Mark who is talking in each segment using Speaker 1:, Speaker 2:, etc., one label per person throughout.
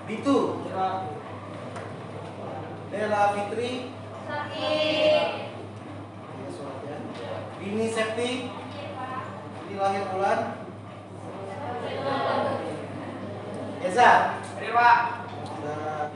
Speaker 1: Bitu. Dela Fitri.
Speaker 2: Sakit.
Speaker 1: Bini Septi. Ini lahir bulan. Eza.
Speaker 3: Hadir, Pak.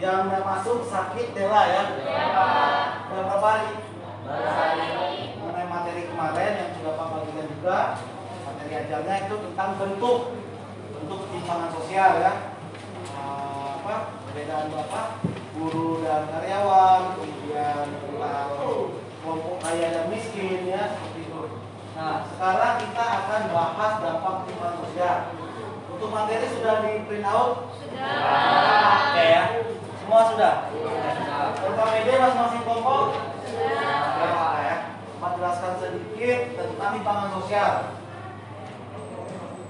Speaker 1: Yang nggak masuk sakit Dela ya.
Speaker 2: Ya, Pak.
Speaker 1: Berapa hari?
Speaker 2: Hari.
Speaker 1: Mengenai materi kemarin yang sudah Pak bagikan juga, materi ajarnya itu tentang bentuk ketimpangan sosial ya. Perbedaan Bapak, guru dan karyawan, kemudian tentang kelompok kaya dan miskin ya, seperti itu. Nah, sekarang kita akan bahas dampak ketimpangan sosial. Untuk materi sudah di print out?
Speaker 2: Sudah.
Speaker 1: Oke ya. Semua sudah? Tentang PD masing-masing kelompok? Sudah ya. Pak jelaskan sedikit tentang ketimpangan sosial.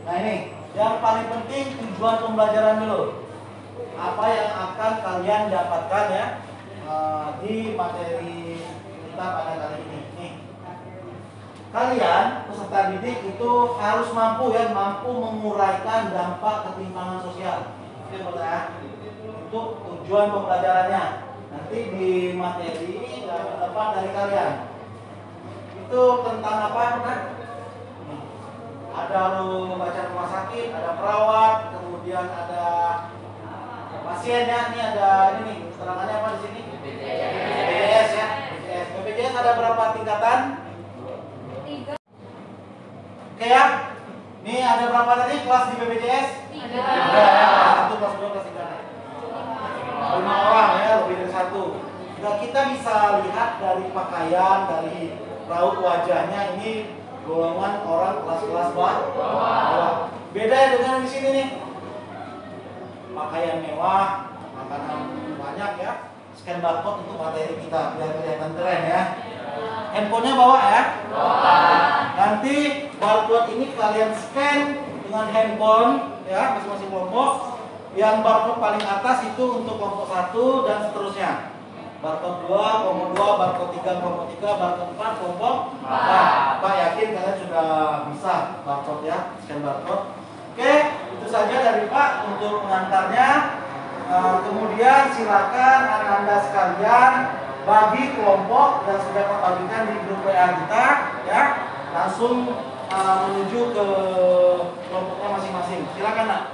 Speaker 1: Nah ini, yang paling penting tujuan pembelajaran dulu. Apa yang akan kalian dapatkan ya di materi kita pada kali ini. Nih, kalian peserta didik itu harus mampu menguraikan dampak ketimpangan sosial. Itu ya. Untuk tujuan pembelajarannya. Nanti di materi dapat dari kalian. Itu tentang apa? Nah, ada lu baca rumah sakit, ada perawat, kemudian ada pasiennya. Ini ada ini nih, keterangannya apa di sini? BPJS ya. BPJS ada berapa tingkatan?
Speaker 2: 3.
Speaker 1: Oke ya. Nih ada berapa tadi kelas di BPJS?
Speaker 2: 3.
Speaker 1: Ya, kelas 1, kelas 2, kelas 3. 5 orang ya, lebih dari 1. Nah, kita bisa lihat dari pakaian, dari raut wajahnya ini golongan orang kelas-kelas bawah. Beda ya dengan di sini nih. Pakaian mewah, makanan banyak ya. Scan barcode untuk materi kita biar kelihatan keren ya. Handphonenya bawa ya. Nanti barcode ini kalian scan dengan handphone ya, masing-masing kelompok. Yang barcode paling atas itu untuk kelompok 1 dan seterusnya. Barcode 2, kelompok 2, barcode 3, kelompok 3, barcode 4, kelompok 4. Pak yakin kalian sudah bisa barcode ya, scan barcode. Oke, itu saja dari Pak untuk pengantarnya. Kemudian silakan Anda sekalian bagi kelompok yang sudah Pak bagikan di grup WA kita ya, langsung menuju ke kelompoknya masing-masing. Silakan Nak.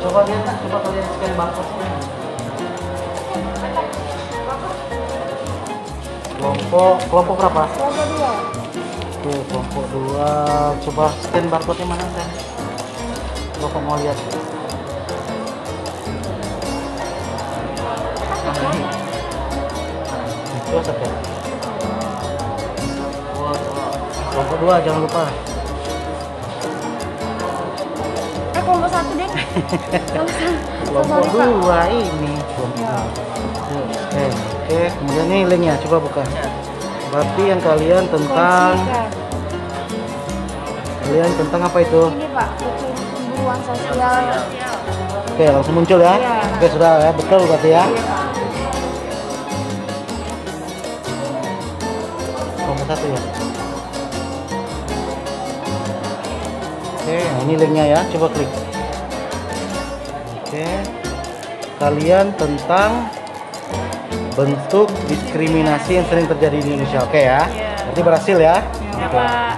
Speaker 1: Coba lihat Nak, coba kalian scan barcode-nya. Kelompok berapa?
Speaker 2: Kelompok 2.
Speaker 1: Oke, kelompok 2. Coba scan barcode-nya mana kan? Bapak mau lihat. Ini. Itu satu. Kelompok 2 jangan lupa.
Speaker 2: Kelompok 1 deh.
Speaker 1: Kelompok 2 ini kelompok. Oke, kemudian ini linknya, coba buka. Berarti yang kalian tentang apa itu?
Speaker 2: Ini Pak, pemburuan sosial.
Speaker 1: Oke, langsung muncul ya.
Speaker 2: Iya.
Speaker 1: Oke, sudah ya, betul berarti ya. Kelompok 1 ya. Oke, nah ini linknya ya, coba klik. Oke, kalian tentang bentuk diskriminasi yang sering terjadi di Indonesia. Oke ya, berarti berhasil ya.
Speaker 2: Ya Pak.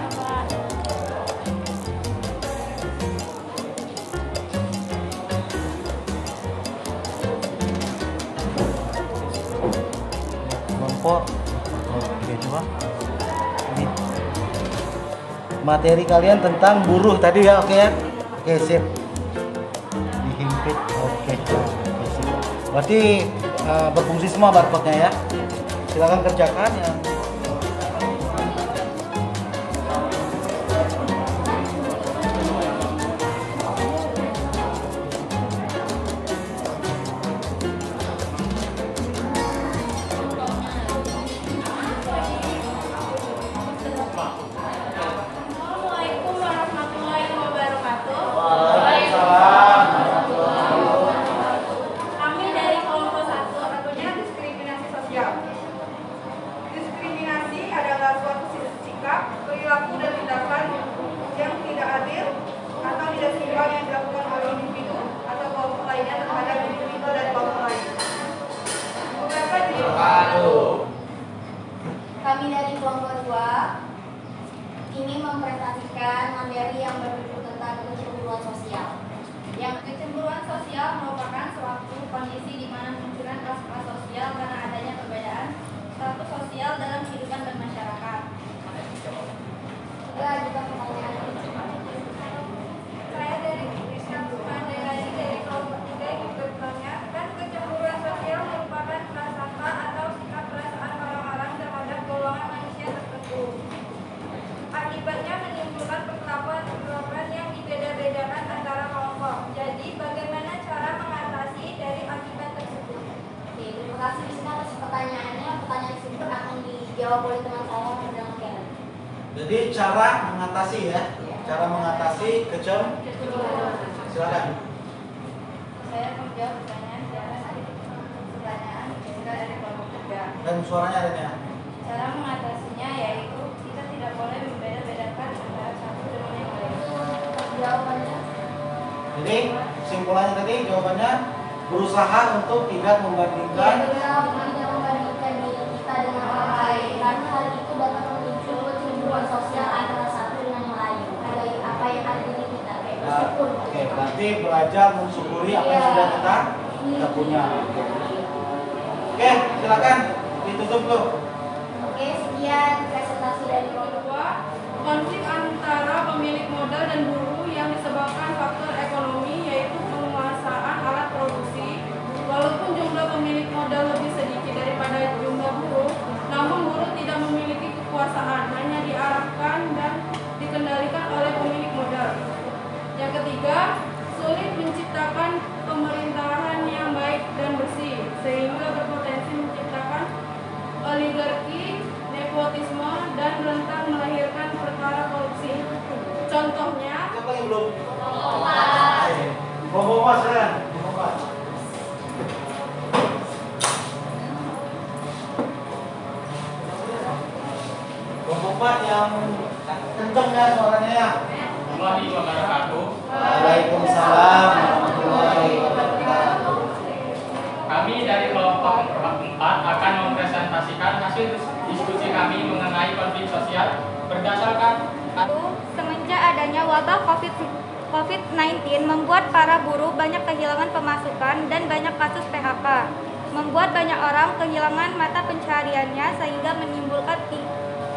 Speaker 1: Kelompok. Oke, coba. Ini materi kalian tentang buruh tadi ya, oke ya. Oke, sip. Dihimpit. Oke. Oke. Berarti berfungsi semua barcode-nya ya. Silakan kerjakan yang
Speaker 2: Assalamualaikum warahmatullahi wabarakatuh.
Speaker 1: Waalaikumsalam.
Speaker 2: Kami dari kelompok 1 tentunya diskriminasi sosial.
Speaker 3: Diskriminasi adalah suatu sikap, perilaku dan tindakan yang tidak adil atau tidak seimbang yang dilakukan oleh individu atau kelompok lainnya terhadap individu dan kelompok lain. Beberapa jenis
Speaker 2: Kami dari kelompok 2 ingin mempresentasikan materi yang berjudul tentang kecemburuan sosial. Yang kecemburuan sosial merupakan suatu kondisi di mana munculnya kelas-kelas sosial karena adanya perbedaan status sosial dalam kehidupan bermasyarakat. Juga juga pertanyaan.
Speaker 3: Saya dari Krisna Sumandelani dari kelompok 3 ingin bertanya, kan kecemburuan sosial merupakan prasangka atau sikap perasaan orang-orang terhadap golongan manusia tertentu. Akibatnya menimbulkan perlakuan yang dibeda-bedakan antara kelompok. Jadi bagaimana cara mengatasi dari akibat tersebut?
Speaker 2: Oke, terima kasih Rizka atas pertanyaannya. Pertanyaan tersebut akan dijawab oleh teman saya dengan Karen.
Speaker 1: jadi cara mengatasi ya. Cara mengatasi silakan.
Speaker 2: Saya menjawab pertanyaan dari kelompok 3.
Speaker 1: Dan suaranya adanya.
Speaker 2: Cara mengatasinya yaitu kita tidak boleh membeda-bedakan antara satu dengan yang lain. Jawabannya
Speaker 1: Jadi kesimpulannya tadi jawabannya berusaha untuk tidak membandingkan.
Speaker 2: tidak membandingkan diri kita dengan orang lain karena hal itu dapat memicu kecemburuan sosial antara satu dengan yang lain. Ada apa yang ada di diri kita kayak bersyukur.
Speaker 1: Oke, berarti belajar mensyukuri apa yang sudah kita punya. Oke, silakan ditutup dulu.
Speaker 2: Oke, sekian presentasi dari kelompok
Speaker 3: 2. Konflik antara pemilik modal dan buruh yang disebabkan faktor ekonomi yaitu penguasaan alat produksi. Walaupun jumlah pemilik modal lebih sedikit daripada jumlah buruh, namun buruh tidak memiliki kekuasaan, hanya diarahkan dan dikendalikan oleh pemilik modal. Yang ketiga, sulit menciptakan pemerintahan yang baik dan bersih, sehingga berpotensi menciptakan oligarki, nepotisme, dan rentan melahirkan perkara korupsi. Contohnya,
Speaker 1: Siapa yang belum? Kelompok Mas ya. Kelompok Mas. Kelompok Mas yang kenceng ya suaranya ya.
Speaker 4: Warahmatullahi wabarakatuh.
Speaker 1: Waalaikumsalam warahmatullahi wabarakatuh.
Speaker 4: Kami dari kelompok 4 akan mempresentasikan hasil diskusi kami mengenai konflik sosial berdasarkan
Speaker 5: Semenjak adanya wabah COVID-19 membuat para buruh banyak kehilangan pemasukan dan banyak kasus PHK. Membuat banyak orang kehilangan mata pencahariannya sehingga menimbulkan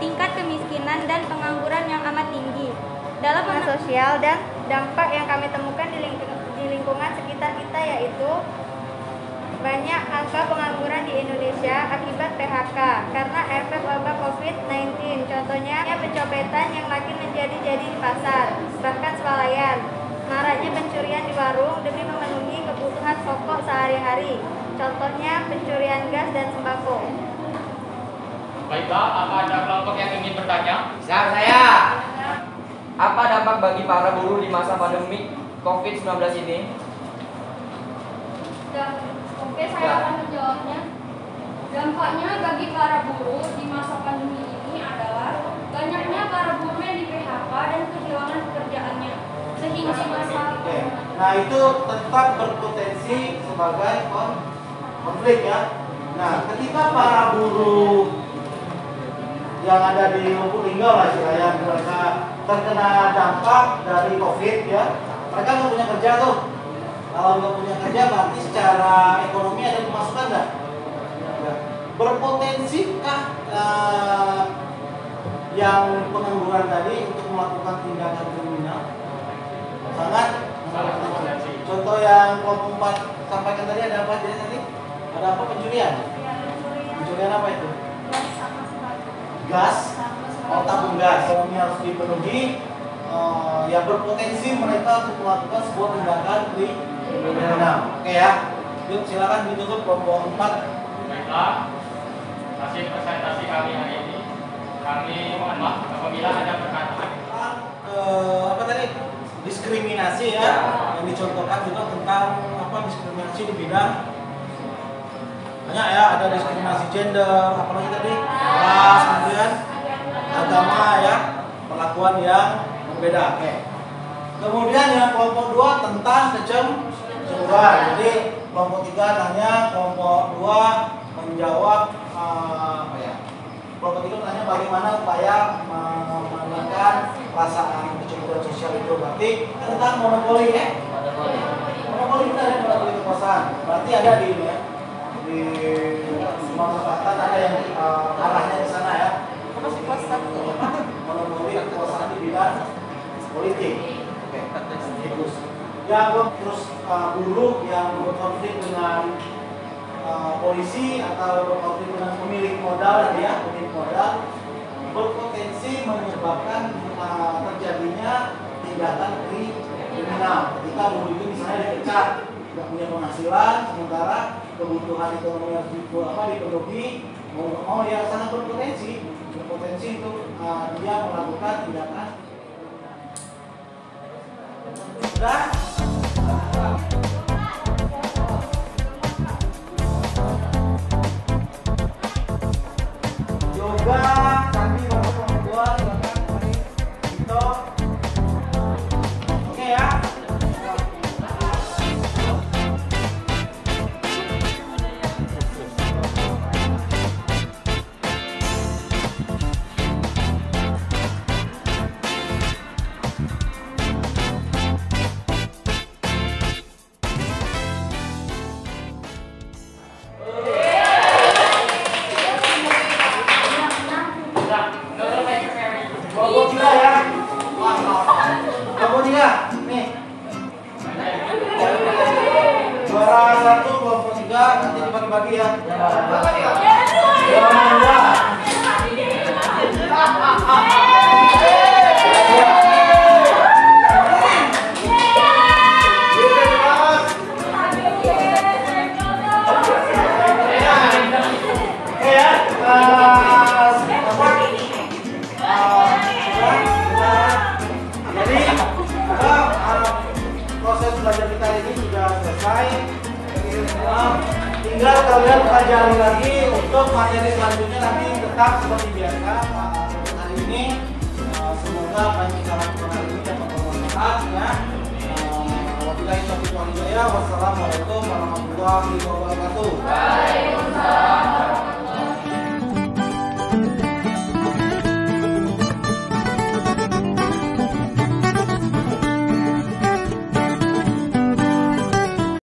Speaker 5: tingkat kemiskinan dan pengangguran yang amat tinggi. Dalam sosial dan dampak yang kami temukan di lingkungan sekitar kita yaitu banyak angka pengangguran di Indonesia akibat PHK karena efek wabah COVID-19. Contohnya pencopetan yang makin menjadi-jadi di pasar, bahkan swalayan. Maraknya pencurian di warung demi memenuhi kebutuhan pokok sehari-hari. Contohnya pencurian gas dan sembako.
Speaker 4: Baiklah, apa ada kelompok yang ingin bertanya?
Speaker 6: Saya. Apa dampak bagi para buruh di masa pandemi COVID-19 ini?
Speaker 5: Oke, saya akan menjawabnya. Dampaknya bagi para buruh di masa pandemi ini adalah banyaknya para buruh yang di PHK dan kehilangan pekerjaannya. Sehingga
Speaker 1: Oke. Nah, itu tetap berpotensi sebagai konflik ya. Nah, ketika para buruh yang ada di Lubuk Linggau lah istilahnya mereka terkena dampak dari COVID ya, mereka nggak punya kerja tuh. Kalau nggak punya kerja berarti secara ekonomi ada pemasukan nggak? Nggak. Berpotensikah yang pengangguran tadi untuk melakukan tindakan kriminal? Sangat berpotensi. Contoh yang kelompok 4 sampaikan tadi ada apa aja tadi? Ada apa pencurian? Pencurian apa itu? Gas, tabung gas. Ini harus dipenuhi. Yang berpotensi mereka untuk melakukan sebuah tindakan kriminal. Oke ya. Yuk silakan ditutup kelompok 4.
Speaker 4: Baiklah, hasil presentasi kami hari ini. Kami mohon maaf apabila ada perkataan.
Speaker 1: Apa tadi? Diskriminasi ya. Yang dicontohkan juga tentang apa diskriminasi di bidang banyak ya, ada diskriminasi gender, apalagi tadi ras, kemudian agama ya, perlakuan yang berbeda. Oke. Kemudian yang kelompok 2 tentang kecemburuan. Jadi kelompok 3 nanya, kelompok 2 menjawab apa ya? Kelompok 3 nanya bagaimana upaya memenangkan perasaan kecemburuan sosial itu. Berarti tentang monopoli ya. Monopoli benar ya, monopoli kekuasaan. Berarti ada di ini ya. Di Sumatera Selatan ada yang arahnya ke sana ya. Monopoli kekuasaan di bidang politik. Oke, terus yang terus buruh yang berkonflik dengan polisi atau berkonflik dengan pemilik modal ya, pemilik modal berpotensi menyebabkan terjadinya tindakan kriminal ketika buruh itu misalnya dipecat, tidak punya penghasilan, sementara kebutuhan ekonomi harus dipenuhi, mau ya sangat berpotensi untuk dia melakukan tindakan. Sudah? Yoga, Sandi, nomor 2, silakan mari. Vito. Oke ya. Kelompok 3 ya. Kelompok 3. Nih. Juara 1 kelompok 3 nanti dibagi-bagi ya. Juara 2. Proses belajar kita ini sudah selesai. Tinggal kalian pelajari lagi untuk materi selanjutnya nanti tetap seperti biasa. Hari ini semoga apa yang kita lakukan hari ini dapat bermanfaat ya. Wabillahi taufiq wal hidayah. Wassalamualaikum warahmatullahi wabarakatuh.
Speaker 3: Waalaikumsalam.